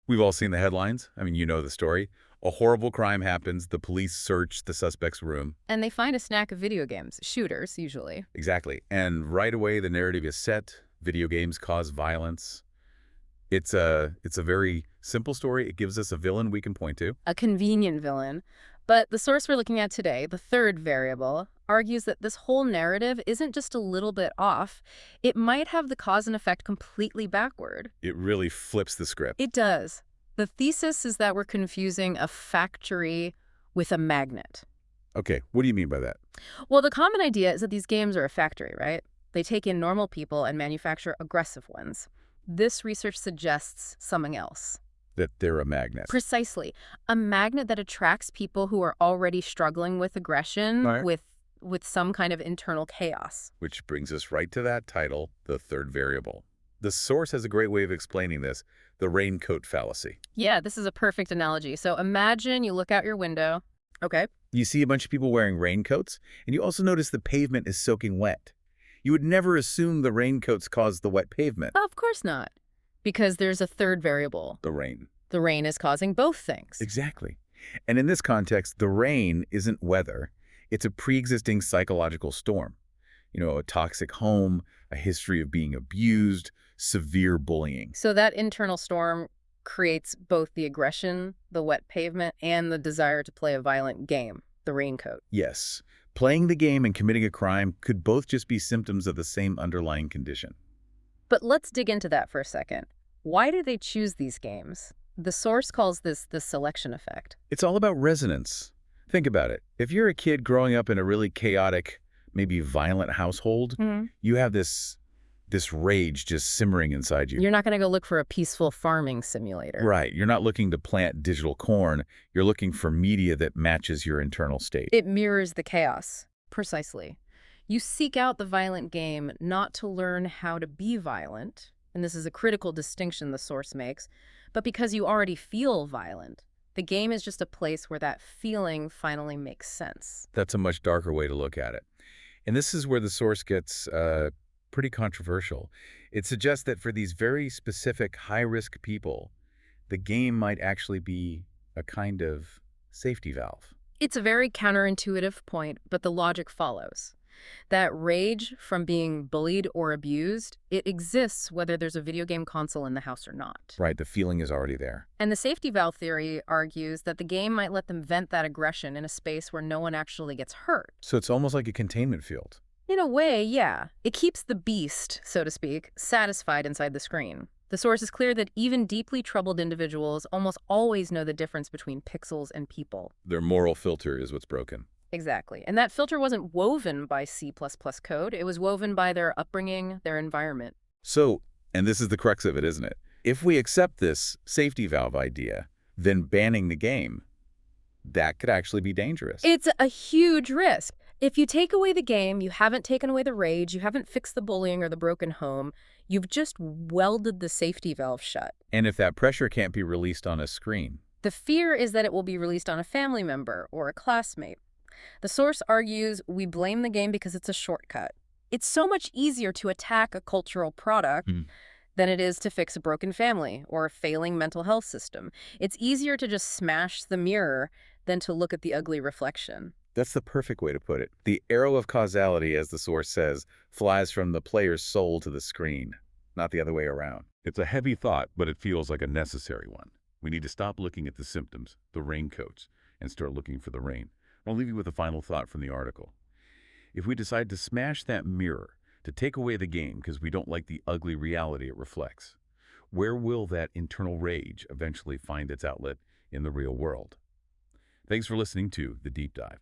We've all seen the headlines. I mean, you know the story. A horrible crime happens. The police search the suspect's room. And they find a snack of video games, shooters usually. Exactly. And right away, the narrative is set. Video games cause violence. It's a very simple story. It gives us a villain we can point to. A convenient villain. But the source we're looking at today, the third variable, argues that this whole narrative isn't just a little bit off. It might have the cause and effect completely backward. It really flips the script. It does. The thesis is that we're confusing a factory with a magnet. Okay, what do you mean by that? Well, the common idea is that these games are a factory, right? They take in normal people and manufacture aggressive ones. This research suggests something else. That they're a magnet. Precisely. A magnet that attracts people who are already struggling with aggression, Right. with some kind of internal chaos. Which brings us right to that title, the third variable. The source has a great way of explaining this, the raincoat fallacy. Yeah, this is a perfect analogy. So imagine you look out your window. Okay. You see a bunch of people wearing raincoats, and you also notice the pavement is soaking wet. You would never assume the raincoats caused the wet pavement. Of course not. Because there's a third variable. The rain. The rain is causing both things. Exactly. And in this context, the rain isn't weather. It's a pre-existing psychological storm. You know, a toxic home, a history of being abused, severe bullying. So that internal storm creates both the aggression, the wet pavement, and the desire to play a violent game, the raincoat. Yes, playing the game and committing a crime could both just be symptoms of the same underlying condition. But let's dig into that for a second. Why do they choose these games? The source calls this the selection effect. It's all about resonance. Think about it. If you're a kid growing up in a really chaotic, maybe violent household, you have this rage just simmering inside you. You're not going to go look for a peaceful farming simulator. Right. You're not looking to plant digital corn. You're looking for media that matches your internal state. It mirrors the chaos. Precisely. You seek out the violent game not to learn how to be violent, and this is a critical distinction the source makes, but because you already feel violent. The game is just a place where that feeling finally makes sense. That's a much darker way to look at it. And this is where the source gets pretty controversial. It suggests that for these very specific high-risk people, the game might actually be a kind of safety valve. It's a very counterintuitive point, but the logic follows. That rage from being bullied or abused, it exists whether there's a video game console in the house or not. Right, the feeling is already there. And the safety valve theory argues that the game might let them vent that aggression in a space where no one actually gets hurt. So it's almost like a containment field. In a way, yeah. It keeps the beast, so to speak, satisfied inside the screen. The source is clear that even deeply troubled individuals almost always know the difference between pixels and people. Their moral filter is what's broken. Exactly. And that filter wasn't woven by C++ code. It was woven by their upbringing, their environment. So, and this is the crux of it, isn't it? If we accept this safety valve idea, then banning the game, that could actually be dangerous. It's a huge risk. If you take away the game, you haven't taken away the rage, you haven't fixed the bullying or the broken home, you've just welded the safety valve shut. And if that pressure can't be released on a screen? The fear is that it will be released on a family member or a classmate. The source argues we blame the game because it's a shortcut. It's so much easier to attack a cultural product than it is to fix a broken family or a failing mental health system. It's easier to just smash the mirror than to look at the ugly reflection. That's the perfect way to put it. The arrow of causality, as the source says, flies from the player's soul to the screen, not the other way around. It's a heavy thought, but it feels like a necessary one. We need to stop looking at the symptoms, the raincoats, and start looking for the rain. I'll leave you with a final thought from the article. If we decide to smash that mirror, to take away the game because we don't like the ugly reality it reflects, where will that internal rage eventually find its outlet in the real world? Thanks for listening to The Deep Dive.